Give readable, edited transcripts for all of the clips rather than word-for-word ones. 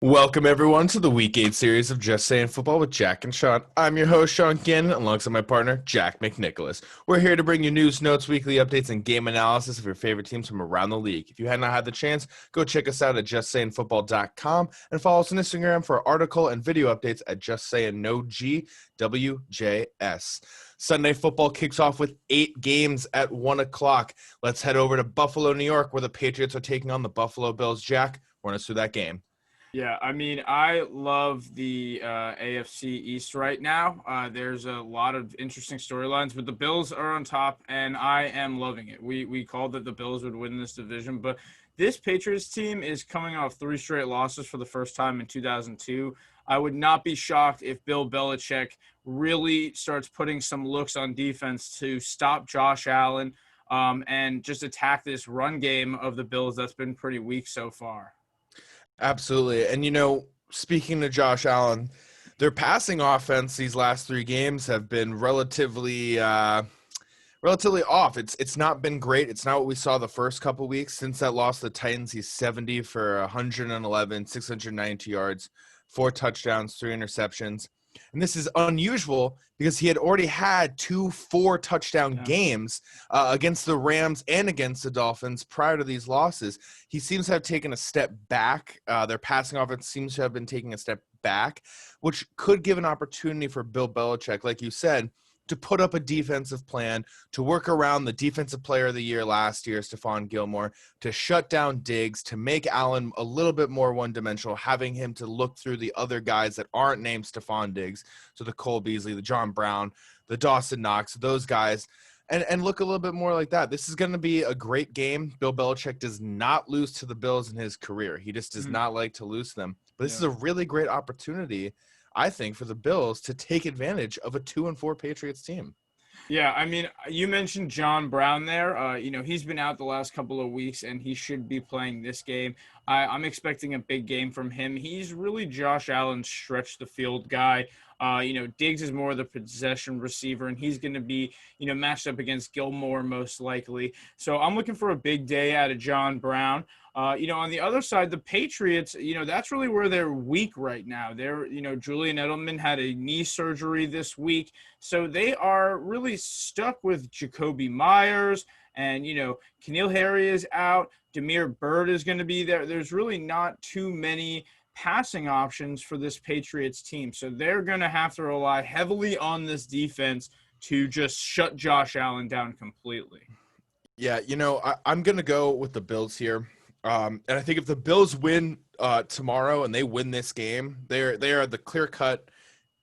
Welcome, everyone, to the Week 8 series of Just Saying Football with Jack and Sean. I'm your host, Sean Gannon, alongside my partner, Jack McNicholas. We're here to bring you news, notes, weekly updates, and game analysis of your favorite teams from around the league. If you had not had the chance, go check us out at justsayingfootball.com and follow us on Instagram for article and video updates at justsayingwjs. Sunday football kicks off with 8 games at 1 o'clock. Let's head over to Buffalo, New York, where the Patriots are taking on the Buffalo Bills. Jack, run us through that game. Yeah, I mean, I love the AFC East right now. There's a lot of interesting storylines, but the Bills are on top, and I am loving it. We called that the Bills would win this division, but this Patriots team is coming off 3 straight losses for the first time in 2002. I would not be shocked if Bill Belichick really starts putting some looks on defense to stop Josh Allen and just attack this run game of the Bills that's been pretty weak so far. Absolutely. And, speaking to Josh Allen, their passing offense these last 3 games have been relatively off. It's not been great. It's not what we saw the first couple weeks. Since that loss to the Titans, he's 70 for 111, 692 yards, 4 touchdowns, 3 interceptions. And this is unusual because he had already had 2 4-touchdown games against the Rams and against the Dolphins prior to these losses. He seems to have taken a step back. Their passing offense seems to have been taking a step back, which could give an opportunity for Bill Belichick, like you said, to put up a defensive plan, to work around the defensive player of the year last year, Stephon Gilmore, to shut down Diggs, to make Allen a little bit more one-dimensional, having him to look through the other guys that aren't named Stephon Diggs, so the Cole Beasley, the John Brown, the Dawson Knox, those guys, and look a little bit more like that. This is going to be a great game. Bill Belichick does not lose to the Bills in his career. He just does not like to lose to them. But this is a really great opportunity, I think, for the Bills to take advantage of a 2-4 Patriots team. Yeah, I mean, you mentioned John Brown there. He's been out the last couple of weeks, and he should be playing this game. I'm expecting a big game from him. He's really Josh Allen's stretch the field guy. Diggs is more the possession receiver, and he's going to be, matched up against Gilmore most likely. So I'm looking for a big day out of John Brown. On the other side, the Patriots, that's really where they're weak right now. Julian Edelman had a knee surgery this week, so they are really stuck with Jacoby Myers, and, N'Keal Harry is out. Damiere Byrd is going to be there. There's really not too many passing options for this Patriots team, so they're going to have to rely heavily on this defense to just shut Josh Allen down completely. Yeah, I'm going to go with the Bills here. And I think if the Bills win tomorrow and they win this game, they are the clear-cut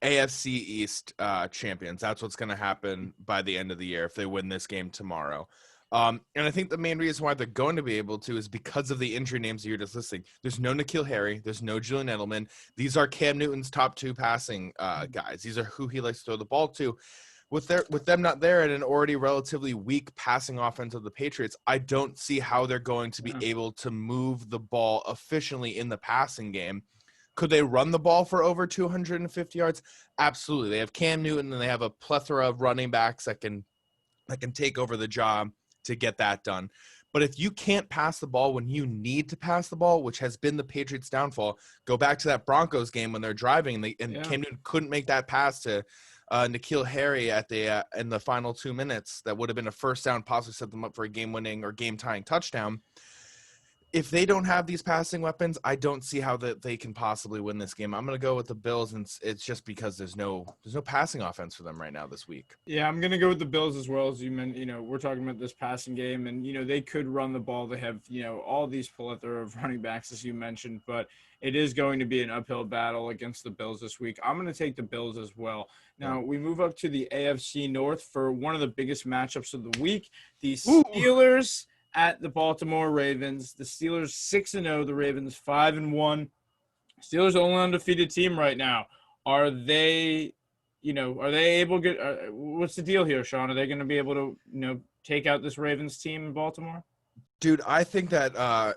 AFC East champions. That's what's going to happen by the end of the year if they win this game tomorrow. And I think the main reason why they're going to be able to is because of the injury names that you're just listing. There's no N'Keal Harry. There's no Julian Edelman. These are Cam Newton's top 2 passing guys. These are who he likes to throw the ball to. With them not there and an already relatively weak passing offense of the Patriots, I don't see how they're going to be able to move the ball efficiently in the passing game. Could they run the ball for over 250 yards? Absolutely. They have Cam Newton and they have a plethora of running backs that can take over the job to get that done. But if you can't pass the ball when you need to pass the ball, which has been the Patriots' downfall, go back to that Broncos game when they're driving and Cam Newton couldn't make that pass to N'Keal Harry at the in the final 2 minutes. That would have been a first down, possibly set them up for a game-winning or game-tying touchdown. If they don't have these passing weapons, I don't see how that they can possibly win this game. I'm going to go with the Bills, and it's just because there's no passing offense for them right now this week. Yeah, I'm going to go with the Bills as well. As you mentioned, we're talking about this passing game, and, they could run the ball. They have, all these plethora of running backs, as you mentioned, but it is going to be an uphill battle against the Bills this week. I'm going to take the Bills as well. Now, we move up to the AFC North for one of the biggest matchups of the week. The Steelers at the Baltimore Ravens. The Steelers 6-0, the Ravens 5-1. Steelers only undefeated team right now. Are they able to what's the deal here, Sean? Are they going to be able to, take out this Ravens team in Baltimore? Dude, I think that the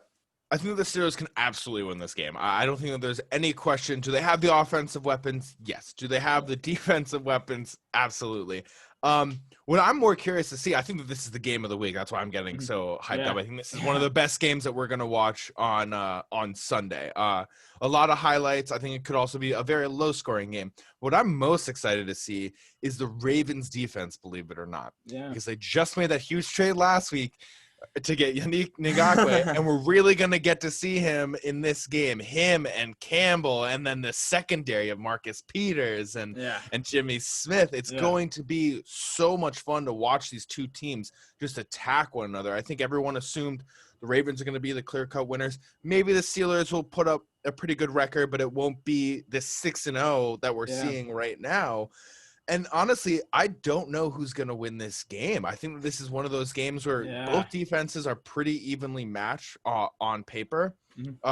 Steelers can absolutely win this game. I don't think that there's any question. Do they have the offensive weapons? Yes. Do they have the defensive weapons? Absolutely. What I'm more curious to see, I think that this is the game of the week. That's why I'm getting so hyped up. I think this is one of the best games that we're going to watch on Sunday. A lot of highlights. I think it could also be a very low-scoring game. What I'm most excited to see is the Ravens defense, believe it or not. Yeah. Because they just made that huge trade last week to get Yannick Ngakoue, and we're really going to get to see him in this game, him and Campbell, and then the secondary of Marcus Peters and Jimmy Smith. It's going to be so much fun to watch these two teams just attack one another. I think everyone assumed the Ravens are going to be the clear-cut winners. Maybe the Steelers will put up a pretty good record, but it won't be the 6-0 that we're seeing right now. And honestly, I don't know who's going to win this game. I think this is one of those games where both defenses are pretty evenly matched on paper.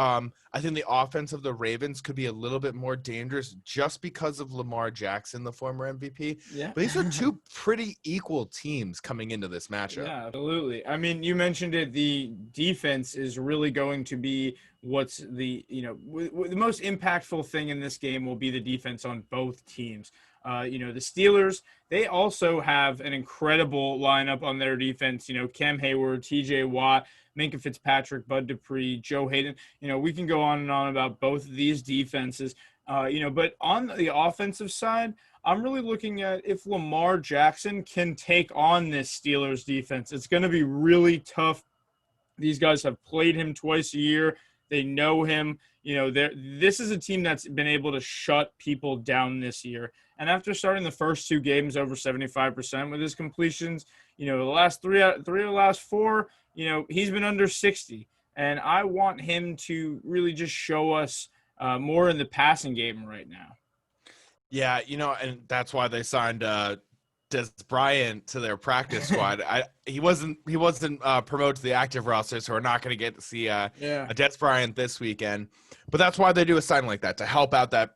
I think the offense of the Ravens could be a little bit more dangerous just because of Lamar Jackson, the former MVP. But these are two pretty equal teams coming into this matchup. Yeah, absolutely. I mean, you mentioned it. The defense is really going to be what's the most impactful thing in this game will be the defense on both teams. The Steelers, they also have an incredible lineup on their defense. Cam Hayward, TJ Watt, Minkah Fitzpatrick, Bud Dupree, Joe Hayden. We can go on and on about both of these defenses. But on the offensive side, I'm really looking at if Lamar Jackson can take on this Steelers defense. It's going to be really tough. These guys have played him twice a year. They know him. This is a team that's been able to shut people down this year. And after starting the first two games over 75% with his completions, the last three of the last four, he's been under 60. And I want him to really just show us more in the passing game right now. Yeah, and that's why they signed Des Bryant to their practice squad. He wasn't promoted to the active roster, so we're not going to get to see a Des Bryant this weekend. But that's why they do a sign like that, to help out that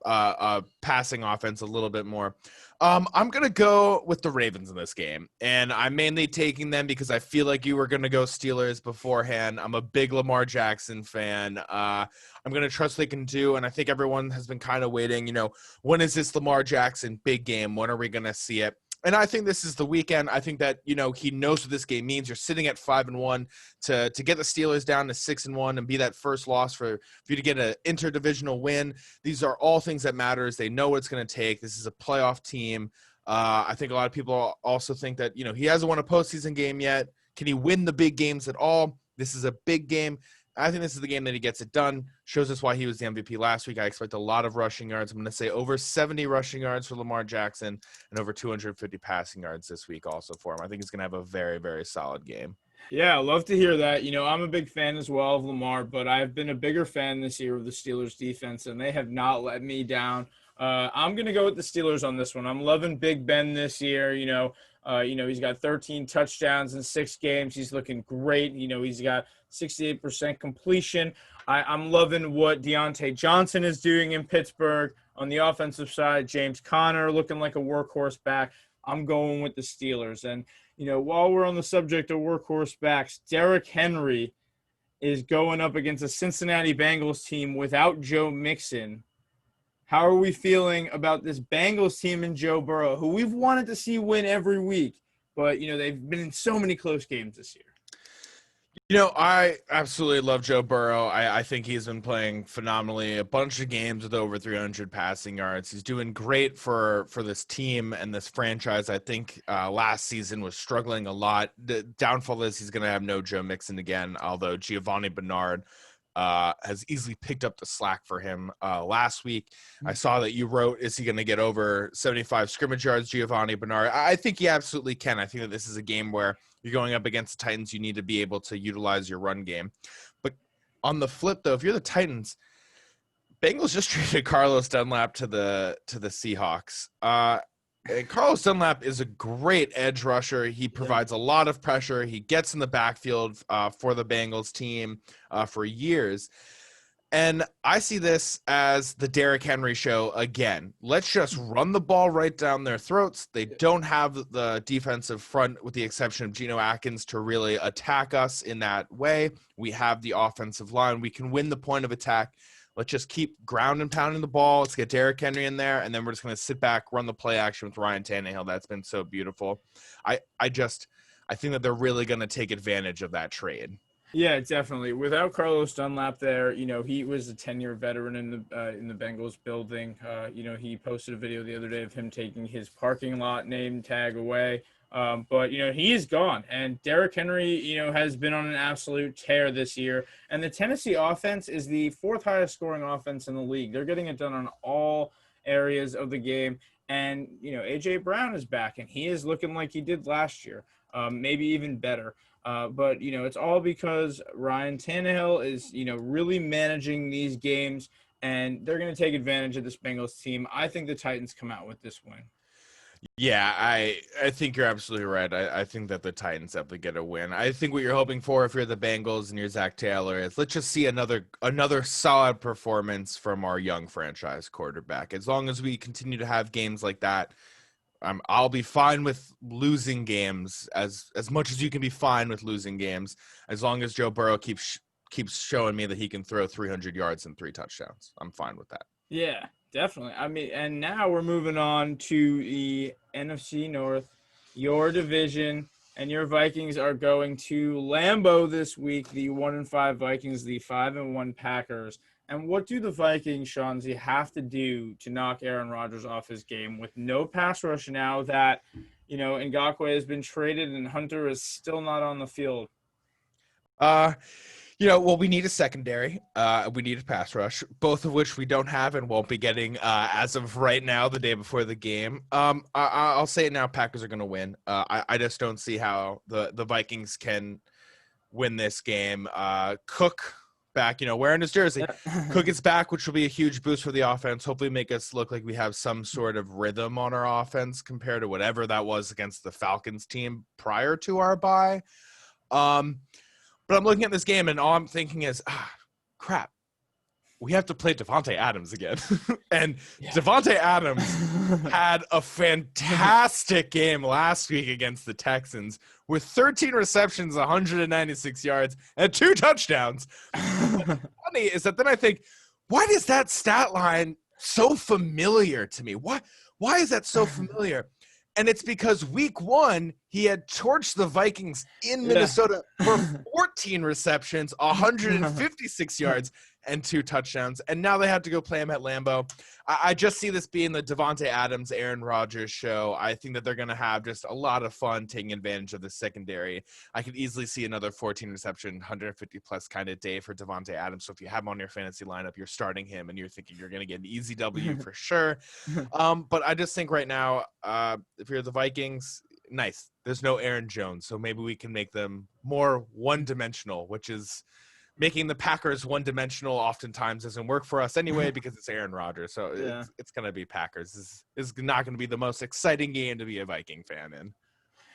passing offense a little bit more. I'm going to go with the Ravens in this game, and I'm mainly taking them because I feel like you were going to go Steelers beforehand. I'm a big Lamar Jackson fan. I'm going to trust they can do, and I think everyone has been kind of waiting, when is this Lamar Jackson big game? When are we going to see it? And I think this is the weekend. I think that, he knows what this game means. You're sitting at 5-1 to get the Steelers down to 6-1 and be that first loss for you to get an interdivisional win. These are all things that matters. They know what it's going to take. This is a playoff team. I think a lot of people also think that, he hasn't won a postseason game yet. Can he win the big games at all? This is a big game. I think this is the game that he gets it done. Shows us why he was the MVP last week. I expect a lot of rushing yards. I'm going to say over 70 rushing yards for Lamar Jackson and over 250 passing yards this week also for him. I think he's going to have a very, very solid game. Yeah, I love to hear that. I'm a big fan as well of Lamar, but I've been a bigger fan this year of the Steelers defense, and they have not let me down. I'm going to go with the Steelers on this one. I'm loving Big Ben this year. He's got 13 touchdowns in 6 games. He's looking great. He's got 68% completion. I'm loving what Deontay Johnson is doing in Pittsburgh. On the offensive side, James Conner looking like a workhorse back. I'm going with the Steelers. And, while we're on the subject of workhorse backs, Derrick Henry is going up against a Cincinnati Bengals team without Joe Mixon. How are we feeling about this Bengals team and Joe Burrow, who we've wanted to see win every week, but, they've been in so many close games this year? I absolutely love Joe Burrow. I think he's been playing phenomenally. A bunch of games with over 300 passing yards. He's doing great for this team and this franchise. I think last season was struggling a lot. The downfall is he's going to have no Joe Mixon again, although Giovanni Bernard has easily picked up the slack for him last week. I saw that you wrote, is he going to get over 75 scrimmage yards, Giovanni Bernard? I think he absolutely can. I think that this is a game where you're going up against the Titans. You need to be able to utilize your run game. But on the flip, though, if you're the Titans, Bengals just traded Carlos Dunlap to the Seahawks. And Carlos Dunlap is a great edge rusher. He provides a lot of pressure. He gets in the backfield for the Bengals team for years. And I see this as the Derrick Henry show again. Let's just run the ball right down their throats. They don't have the defensive front, with the exception of Geno Atkins, to really attack us in that way. We have the offensive line. We can win the point of attack. Let's just keep ground and pounding the ball. Let's get Derrick Henry in there, and then we're just going to sit back, run the play action with Ryan Tannehill. That's been so beautiful. I think that they're really going to take advantage of that trade. Yeah, definitely. Without Carlos Dunlap there, he was a 10-year veteran in the Bengals building. He posted a video the other day of him taking his parking lot name tag away. But he is gone, and Derrick Henry, has been on an absolute tear this year. And the Tennessee offense is the fourth highest scoring offense in the league. They're getting it done on all areas of the game. And AJ Brown is back, and he is looking like he did last year, maybe even better. But it's all because Ryan Tannehill is really managing these games, and they're going to take advantage of this Bengals team. I think the Titans come out with this win. Yeah, I think you're absolutely right. I think that the Titans definitely get a win. I think what you're hoping for if you're the Bengals and you're Zach Taylor is let's just see another solid performance from our young franchise quarterback. As long as we continue to have games like that, I'll be fine with losing games as much as you can be fine with losing games, as long as Joe Burrow keeps showing me that he can throw 300 yards and 3 touchdowns. I'm fine with that. Yeah, definitely. I mean, and now we're moving on to the NFC North, your division, and your Vikings are going to Lambeau this week. The 1-5 Vikings, the 5-1 Packers. And what do the Vikings, Shawnzy, have to do to knock Aaron Rodgers off his game with no pass rush now that, Ngakoue has been traded and Hunter is still not on the field? Well, we need a secondary. We need a pass rush, both of which we don't have and won't be getting as of right now, the day before the game. I'll say it now, Packers are going to win. I just don't see how the Vikings can win this game. Cook back, wearing his jersey. Cook is back, which will be a huge boost for the offense. Hopefully make us look like we have some sort of rhythm on our offense compared to whatever that was against the Falcons team prior to our bye. But I'm looking at this game and all I'm thinking is, crap, we have to play Devontae Adams again. And Devontae Adams had a fantastic game last week against the Texans with 13 receptions, 196 yards, and 2 touchdowns. What's funny is that then I think, why is that stat line so familiar to me? Why is that so familiar? And it's because week 1, he had torched the Vikings in Minnesota for 14 receptions, 156 yards, and 2 touchdowns. And now they have to go play him at Lambeau. I just see this being the Devontae Adams, Aaron Rodgers show. I think that they're going to have just a lot of fun taking advantage of the secondary. I could easily see another 14 reception, 150-plus kind of day for Devontae Adams. So if you have him on your fantasy lineup, you're starting him, and you're thinking you're going to get an easy W for sure. But I just think right now, if you're the Vikings, nice. There's no Aaron Jones, so maybe we can make them more one-dimensional, which is making the Packers one-dimensional oftentimes doesn't work for us anyway because it's Aaron Rodgers. So it's going to be Packers. This is not going to be the most exciting game to be a Viking fan in.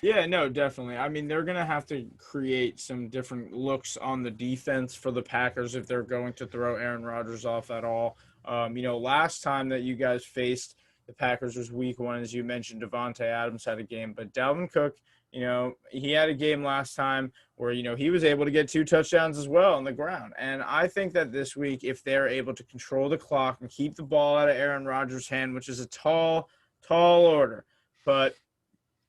Yeah, no, definitely. I mean, they're going to have to create some different looks on the defense for the Packers if they're going to throw Aaron Rodgers off at all. Last time that you guys faced the Packers was week 1, as you mentioned. Devontae Adams had a game, but Dalvin Cook, he had a game last time where, he was able to get 2 touchdowns as well on the ground. And I think that this week, if they're able to control the clock and keep the ball out of Aaron Rodgers' hand, which is a tall order, but,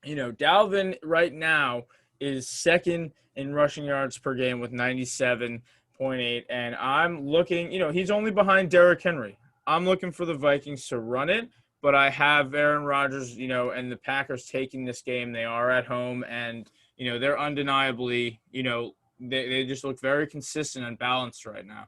Dalvin right now is second in rushing yards per game with 97.8. And I'm looking, he's only behind Derrick Henry. I'm looking for the Vikings to run it. But I have Aaron Rodgers, and the Packers taking this game. They are at home, and, they're undeniably, they just look very consistent and balanced right now.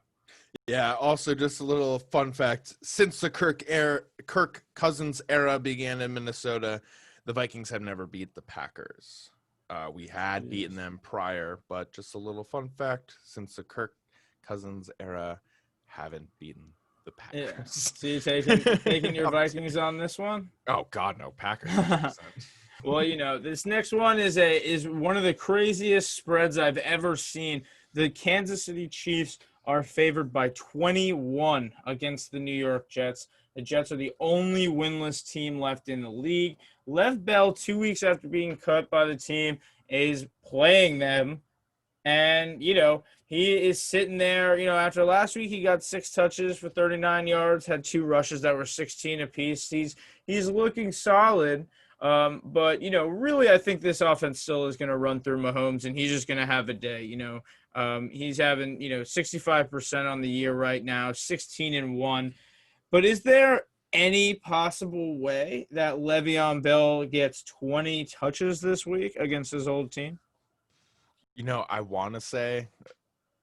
Yeah, also just a little fun fact. Since the Kirk Cousins era began in Minnesota, the Vikings have never beat the Packers. We had beaten them prior, but just a little fun fact. Since the Kirk Cousins era, haven't beaten the Packers. Yeah. So you taking your Vikings on this one? Oh God, no, Packers. Well, this next one is one of the craziest spreads I've ever seen. The Kansas City Chiefs are favored by 21 against the New York Jets. The Jets are the only winless team left in the league. Lev Bell, 2 weeks after being cut by the team, is playing them And, he is sitting there, after last week, he got 6 touches for 39 yards, had 2 rushes that were 16 apiece. He's looking solid. But, really, I think this offense still is going to run through Mahomes, and he's just going to have a day. He's having, 65% on the year right now, 16-1. But is there any possible way that Le'Veon Bell gets 20 touches this week against his old team? I want to say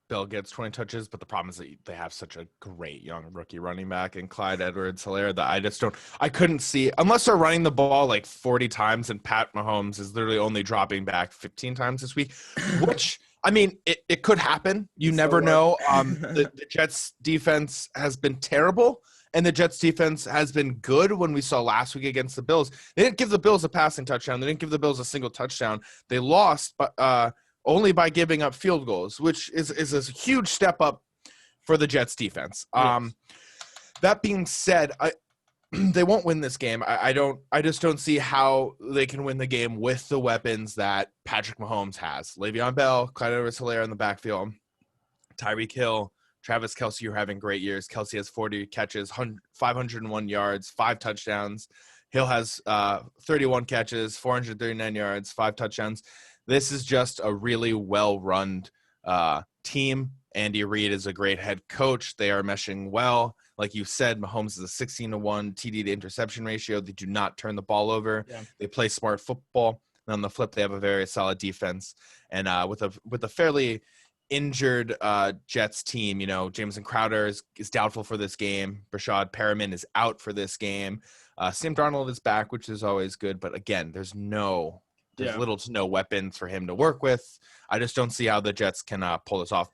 Bell gets 20 touches, but the problem is that they have such a great young rookie running back in Clyde Edwards-Helaire that I couldn't see, unless they're running the ball like 40 times and Pat Mahomes is literally only dropping back 15 times this week, which, I mean, it could happen. You never know. The Jets defense has been terrible, and the Jets defense has been good when we saw last week against the Bills. They didn't give the Bills a passing touchdown. They didn't give the Bills a single touchdown. They lost, but only by giving up field goals, which is a huge step up for the Jets defense. Yes. That being said, they won't win this game. I just don't see how they can win the game with the weapons that Patrick Mahomes has. Le'Veon Bell, Clyde Edwards-Helaire in the backfield, Tyreek Hill, Travis Kelce are having great years. Kelce has 40 catches, 501 yards, 5 touchdowns. Hill has 31 catches, 439 yards, 5 touchdowns. This is just a really well-run team. Andy Reid is a great head coach. They are meshing well. Like you said, Mahomes is a 16-1 TD to interception ratio. They do not turn the ball over. Yeah. They play smart football. And on the flip, they have a very solid defense. And with a fairly injured Jets team, Jameson Crowder is doubtful for this game. Brashad Perriman is out for this game. Sam Darnold is back, which is always good. But again, there's little to no weapons for him to work with. I just don't see how the Jets can pull this off.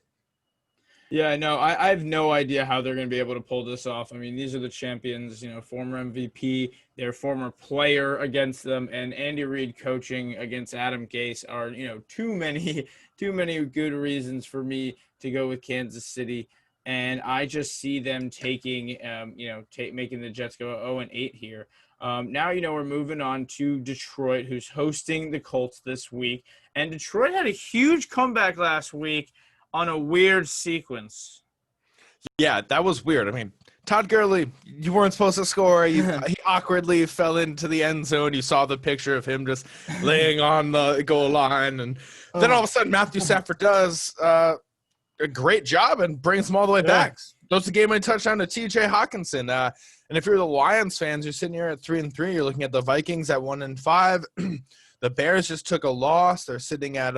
Yeah, no, I have no idea how they're going to be able to pull this off. I mean, these are the champions, former MVP, their former player against them, and Andy Reid coaching against Adam Gase are, too many good reasons for me to go with Kansas City. And I just see them taking, making the Jets go 0-8 here. Now, we're moving on to Detroit, who's hosting the Colts this week. And Detroit had a huge comeback last week on a weird sequence. Yeah, that was weird. I mean, Todd Gurley, you weren't supposed to score. He awkwardly fell into the end zone. You saw the picture of him just laying on the goal line. And then all of a sudden, Matthew Stafford does a great job and brings them all the way back. Throws the game-winning touchdown to T.J. Hawkinson. And if you're the Lions fans, you're sitting here at 3-3. You're looking at the Vikings at 1-5. The Bears just took a loss. They're sitting at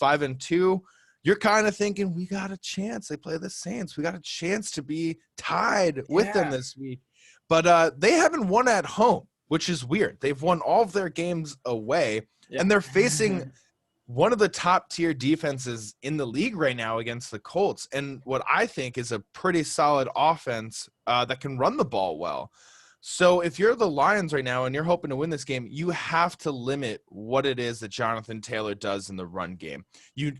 5-2. You're kind of thinking, we got a chance. They play the Saints. We got a chance to be tied with them this week. But they haven't won at home, which is weird. They've won all of their games away, and they're facing one of the top-tier defenses in the league right now against the Colts, and what I think is a pretty solid offense that can run the ball well. So if you're the Lions right now and you're hoping to win this game, you have to limit what it is that Jonathan Taylor does in the run game. You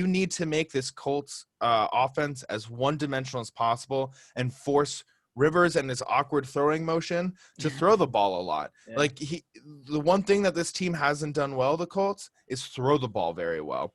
need to make this Colts offense as one-dimensional as possible and force Rivers and his awkward throwing motion to throw the ball a lot. Yeah. Like the one thing that this team hasn't done well, the Colts, is throw the ball very well.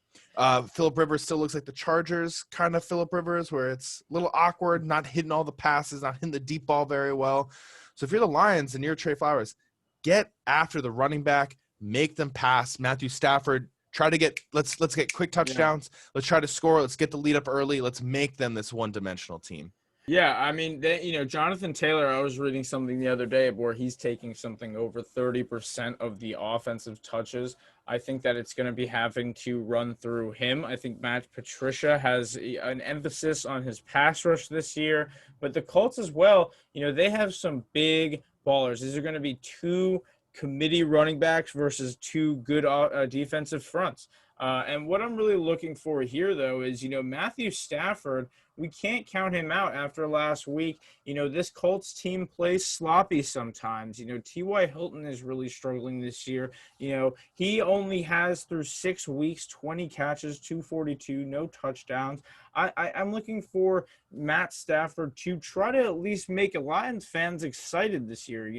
Phillip Rivers still looks like the Chargers kind of Phillip Rivers, where it's a little awkward, not hitting all the passes, not hitting the deep ball very well. So if you're the Lions and you're Trey Flowers, get after the running back, make them pass. Matthew Stafford, try to get let's get quick touchdowns. Yeah. Let's try to score. Let's get the lead up early. Let's make them this one-dimensional team. Yeah, I mean, Jonathan Taylor, I was reading something the other day where he's taking something over 30% of the offensive touches. I think that it's going to be having to run through him. I think Matt Patricia has an emphasis on his pass rush this year, but the Colts as well, they have some big ballers. These are going to be 2 committee running backs versus 2 good defensive fronts. And what I'm really looking for here, though, is, Matthew Stafford, we can't count him out after last week. This Colts team plays sloppy sometimes. T.Y. Hilton is really struggling this year. He only has through 6 weeks, 20 catches, 242, no touchdowns. I'm looking for Matt Stafford to try to at least make Lions fans excited this year,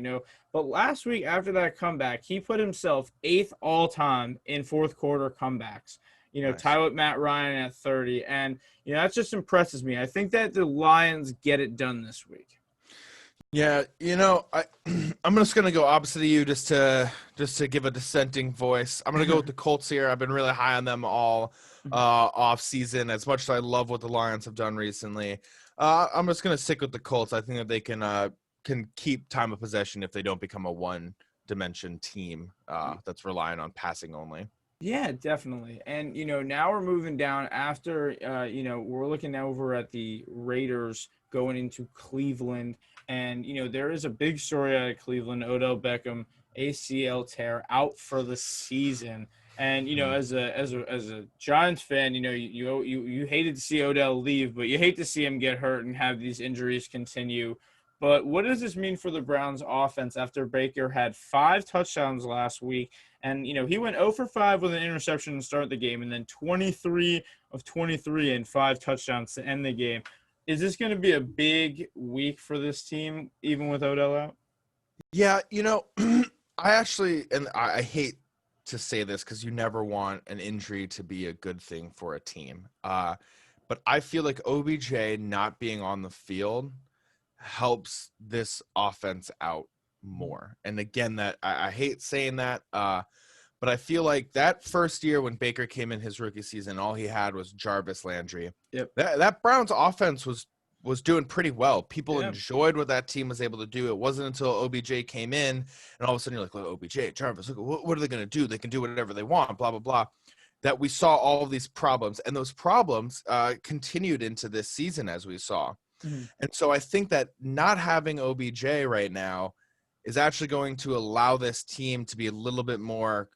But last week after that comeback, he put himself 8th all-time in fourth quarter comebacks. Nice. tie with Matt Ryan at 30. And, that just impresses me. I think that the Lions get it done this week. Yeah, I'm just gonna go opposite of you just to give a dissenting voice. I'm gonna go with the Colts here. I've been really high on them all off season. As much as I love what the Lions have done recently, I'm just gonna stick with the Colts. I think that they can keep time of possession if they don't become a one-dimension team that's relying on passing only. Yeah, definitely. And, now we're moving down after, we're looking over at the Raiders going into Cleveland. And, there is a big story out of Cleveland. Odell Beckham, ACL tear, out for the season. And, as a Giants fan, you hated to see Odell leave, but you hate to see him get hurt and have these injuries continue. But what does this mean for the Browns offense after Baker had 5 touchdowns last week? And, he went 0 for 5 with an interception to start the game, and then 23 of 23 and 5 touchdowns to end the game. Is this going to be a big week for this team, even with Odell out? Yeah, I hate to say this because you never want an injury to be a good thing for a team. But I feel like OBJ not being on the field helps this offense out more. And again, that I hate saying that, but I feel like that first year when Baker came in his rookie season, all he had was Jarvis Landry. Yep. That Browns offense was doing pretty well. People enjoyed what that team was able to do. It wasn't until OBJ came in and all of a sudden you're like, well, OBJ, Jarvis, look, what are they going to do? They can do whatever they want, blah, blah, blah. That we saw all of these problems, and those problems continued into this season as we saw. Mm-hmm. And so I think that not having OBJ right now is actually going to allow this team to be a little bit more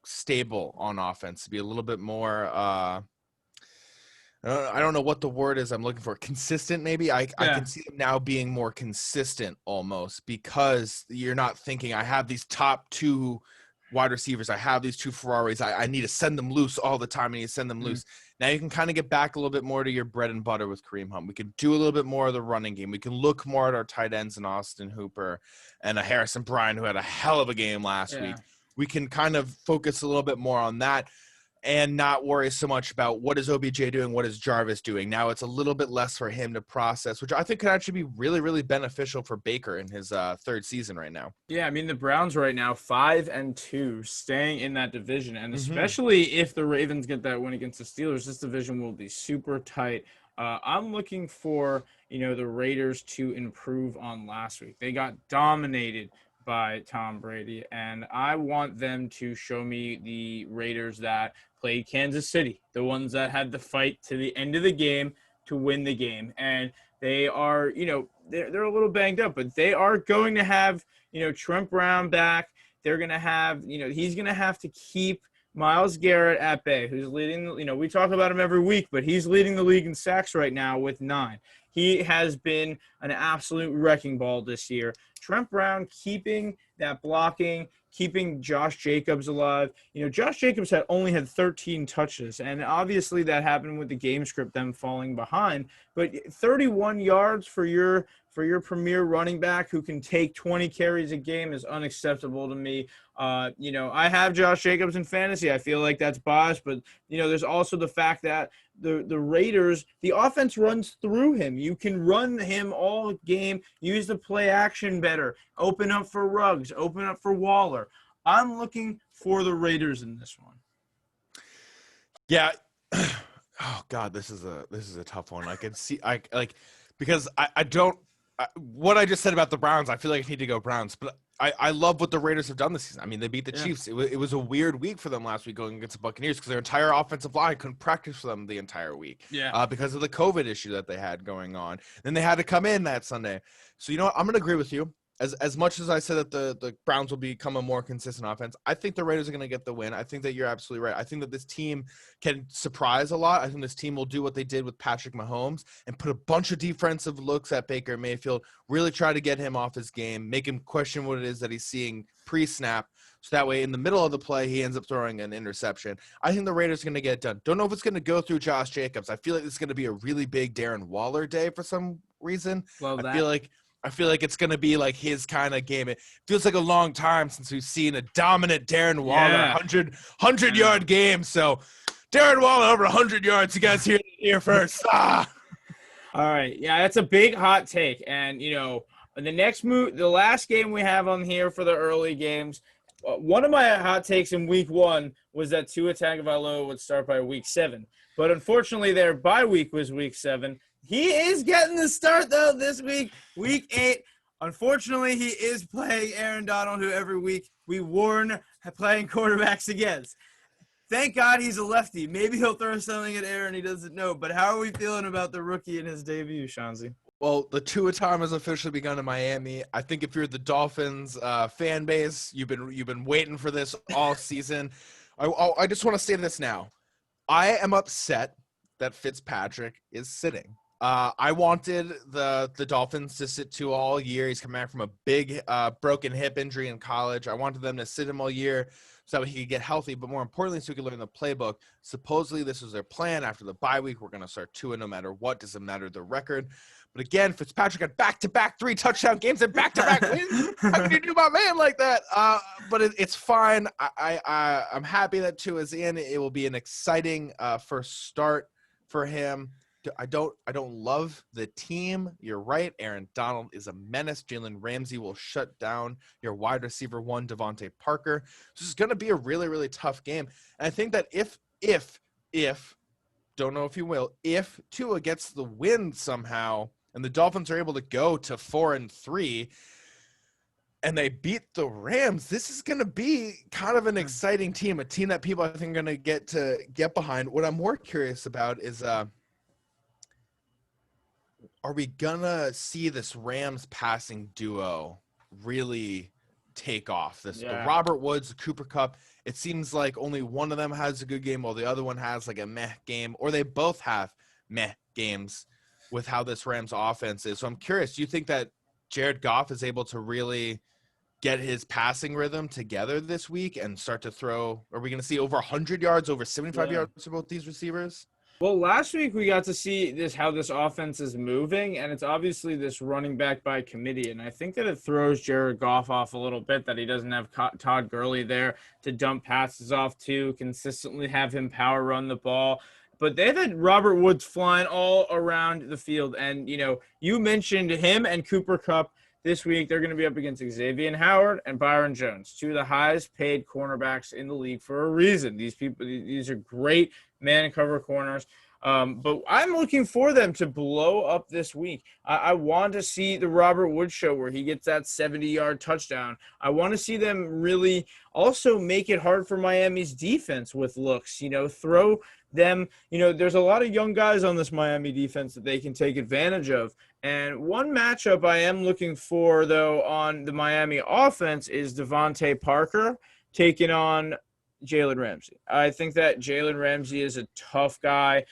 stable on offense, to be a little bit more I don't know what the word is I'm looking for. Consistent, maybe. I can see them now being more consistent almost, because you're not thinking I have these top 2 wide receivers. I have these 2 Ferraris. I need to send them loose all the time. I need to send them loose. Now you can kind of get back a little bit more to your bread and butter with Kareem Hunt. We can do a little bit more of the running game. We can look more at our tight ends in Austin Hooper and a Harrison Bryant, who had a hell of a game last week. We can kind of focus a little bit more on that and not worry so much about what is OBJ doing, what is Jarvis doing. Now it's a little bit less for him to process, which I think could actually be really, really beneficial for Baker in his 3rd season right now. Yeah, I mean, the Browns right now 5-2, staying in that division, and especially if the Ravens get that win against the Steelers, this division will be super tight. I'm looking for the Raiders to improve on last week. They got dominated by Tom Brady, and I want them to show me the Raiders that played Kansas City, the ones that had the fight to the end of the game to win the game. And they are, they're a little banged up, but they are going to have, Trent Brown back. They're going to have, he's going to have to keep Myles Garrett at bay, who's leading, we talk about him every week, but he's leading the league in sacks right now with 9. He has been an absolute wrecking ball this year. Trent Brown keeping that blocking, keeping Josh Jacobs alive. Josh Jacobs only had 13 touches, and obviously that happened with the game script, them falling behind. But 31 yards for your premier running back who can take 20 carries a game is unacceptable to me. I have Josh Jacobs in fantasy. I feel like that's biased, but there's also the fact that the Raiders, the offense runs through him. You can run him all game, use the play action better, open up for Ruggs, open up for Waller. I'm looking for the Raiders in this one. Yeah. Oh God, this is a tough one. I can see because I don't what I just said about the Browns, I feel like I need to go Browns, but I love what the Raiders have done this season. I mean, they beat the Chiefs. It was a weird week for them last week going against the Buccaneers because their entire offensive line couldn't practice for them the entire week because of the COVID issue that they had going on. Then they had to come in that Sunday. So, you know what? I'm going to agree with you. As much as I said that the Browns will become a more consistent offense, I think the Raiders are going to get the win. I think that you're absolutely right. I think that this team can surprise a lot. I think this team will do what they did with Patrick Mahomes and put a bunch of defensive looks at Baker Mayfield, really try to get him off his game, make him question what it is that he's seeing pre-snap. So that way in the middle of the play, he ends up throwing an interception. I think the Raiders are going to get it done. Don't know if it's going to go through Josh Jacobs. I feel like it's going to be a really big Darren Waller day for some reason. I feel like it's going to be like his kind of game. It feels like a long time since we've seen a dominant Darren Waller 100-yard game. So Darren Waller over 100 yards. You guys here first. Ah. All right. Yeah, that's a big hot take. And, the last game we have on here for the early games, one of my hot takes in week 1 was that Tua Tagovailoa would start by week 7. But unfortunately, their bye week was week 7. He is getting the start, though, this week, week 8. Unfortunately, he is playing Aaron Donald, who every week we warn playing quarterbacks against. Thank God he's a lefty. Maybe he'll throw something at Aaron he doesn't know. But how are we feeling about the rookie in his debut, Shanzi? Well, the Tua time has officially begun in Miami. I think if you're the Dolphins fan base, you've been waiting for this all season. I just want to say this now. I am upset that Fitzpatrick is sitting. I wanted the Dolphins to sit Tua all year. He's coming back from a big broken hip injury in college. I wanted them to sit him all year so that he could get healthy, but more importantly, so he could learn the playbook. Supposedly, this was their plan. After the bye week, we're going to start Tua no matter what. Doesn't matter the record. But again, Fitzpatrick had back-to-back 3-touchdown games and back-to-back wins. How can you do my man like that? But it's fine. I'm happy that Tua is in. It will be an exciting first start for him. I don't love the team. You're right. Aaron Donald is a menace. Jalen Ramsey will shut down your wide receiver 1, Devontae Parker. This is going to be a really, really tough game. And I think that if don't know if he will, if Tua gets the win somehow and the Dolphins are able to go to 4-3 and they beat the Rams, this is going to be kind of an exciting team, a team that people I think are going to get behind. What I'm more curious about is are we gonna see this Rams passing duo really take off? The Robert Woods, the Cooper Kupp, it seems like only one of them has a good game while the other one has like a meh game, or they both have meh games with how this Rams offense is. So I'm curious, do you think that Jared Goff is able to really get his passing rhythm together this week and start to throw? Are we going to see over 100 yards, over 75 yards for both these receivers? Well, last week we got to see how this offense is moving, and it's obviously this running back by committee. And I think that it throws Jared Goff off a little bit that he doesn't have Todd Gurley there to dump passes off to, consistently have him power run the ball. But they've had Robert Woods flying all around the field. And, you mentioned him and Cooper Kupp this week. They're going to be up against Xavier Howard and Byron Jones, 2 of the highest paid cornerbacks in the league for a reason. These are great man cover corners. But I'm looking for them to blow up this week. I want to see the Robert Woods show where he gets that 70-yard touchdown. I want to see them really also make it hard for Miami's defense with looks, throw them, there's a lot of young guys on this Miami defense that they can take advantage of. And one matchup I am looking for, though, on the Miami offense is Devontae Parker taking on Jalen Ramsey. I think that Jalen Ramsey is a tough guy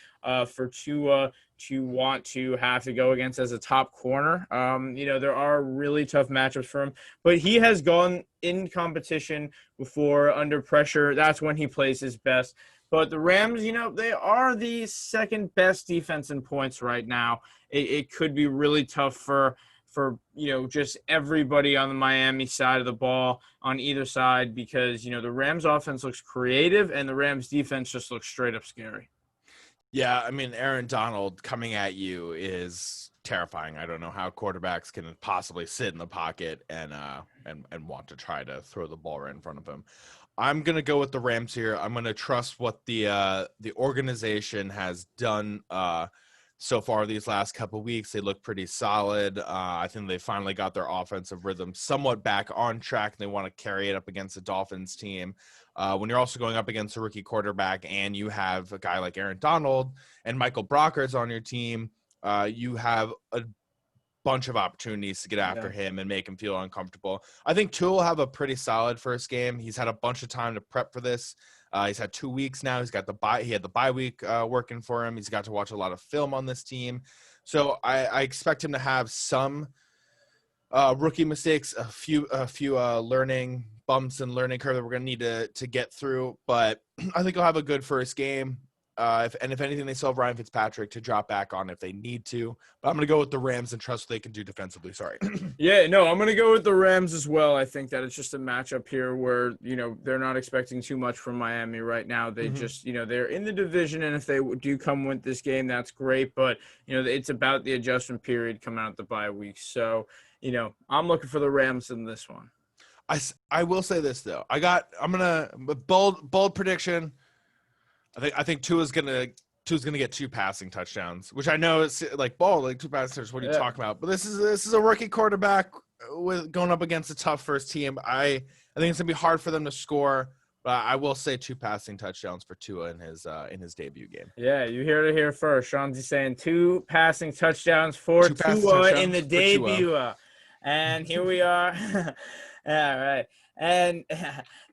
for Tua to want to have to go against as a top corner. There are really tough matchups for him, but he has gone in competition before under pressure. That's when he plays his best. But the Rams, they are the second best defense in points right now. It could be really tough for just everybody on the Miami side of the ball on either side because, the Rams offense looks creative and the Rams defense just looks straight up scary. Yeah, I mean, Aaron Donald coming at you is terrifying. I don't know how quarterbacks can possibly sit in the pocket and want to try to throw the ball right in front of him. I'm going to go with the Rams here. I'm going to trust what the organization has done so far these last couple of weeks. They look pretty solid. I think they finally got their offensive rhythm somewhat back on track, and they want to carry it up against the Dolphins team. When you're also going up against a rookie quarterback and you have a guy like Aaron Donald and Michael Brockers on your team, you have a bunch of opportunities to get after him and make him feel uncomfortable. I think Tua will have a pretty solid first game. He's had a bunch of time to prep for this. He's had 2 weeks now. He had the bye week working for him. He's got to watch a lot of film on this team. So I expect him to have some rookie mistakes, a few learning bumps and learning curve that we're going to need to get through. But I think he'll have a good first game. If anything, they still have Ryan Fitzpatrick to drop back on if they need to. But I'm going to go with the Rams and trust what they can do defensively. Sorry. Yeah, no, I'm going to go with the Rams as well. I think that it's just a matchup here where, they're not expecting too much from Miami right now. They just, they're in the division, and if they do come with this game, that's great. But, it's about the adjustment period coming out the bye week. So, I'm looking for the Rams in this one. I will say this, though. I'm going to bold prediction. I think Tua's gonna get 2 passing touchdowns, which I know is like 2 passing touchdowns. What are you talking about? But this is a rookie quarterback with going up against a tough first team. I think it's gonna be hard for them to score, but I will say 2 passing touchdowns for Tua in his debut game. Yeah, you heard it here first. Sean's saying 2 passing touchdowns for Tua in the debut. And here we are. All right. And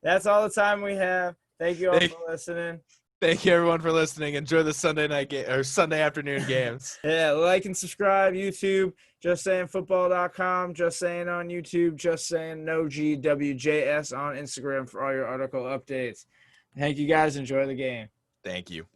that's all the time we have. Thank you all for listening. Thank you, everyone, for listening. Enjoy the Sunday night game or Sunday afternoon games. Yeah, like and subscribe. YouTube, JustSayingFootball.com, Just Saying on YouTube, Just Saying No GWJS on Instagram for all your article updates. Thank you, guys. Enjoy the game. Thank you.